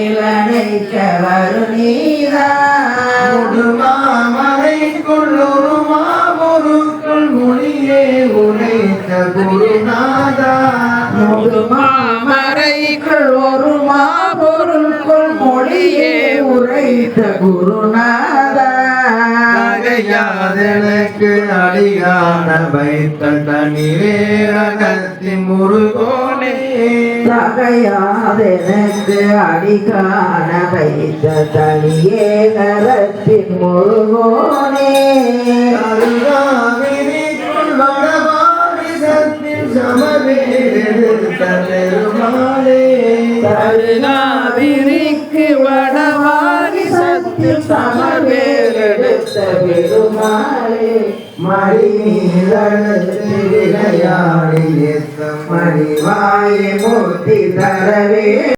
மேலணைக்க வருநீதா முடுமாமலைக்குள்ளொரு மாபொருட்கள் மொழியே உரைத்த குருநாதா முதுமாமரைக்குள் ஒரு மாபொருள்குள் மொழியே உரைத்த குருநாதா தகையாதெனக்கு அடிகான வைத்த தனிவேகத்தின் முருகோனே தகையாதெனக்கு அடிகான வைத்த தனியே நரத்தின் முருகோனே அருகாவினிக்குள் வடவாரிசத்தில் சமவேடுத்த பெருமாளே தருணாவிரிக்கு வடவாரிசத்தில் சமவேலெடுத்த பெருமாளே மணி மீதழுத்து விளையாடி மணிவாயை மூர்த்தி தரவே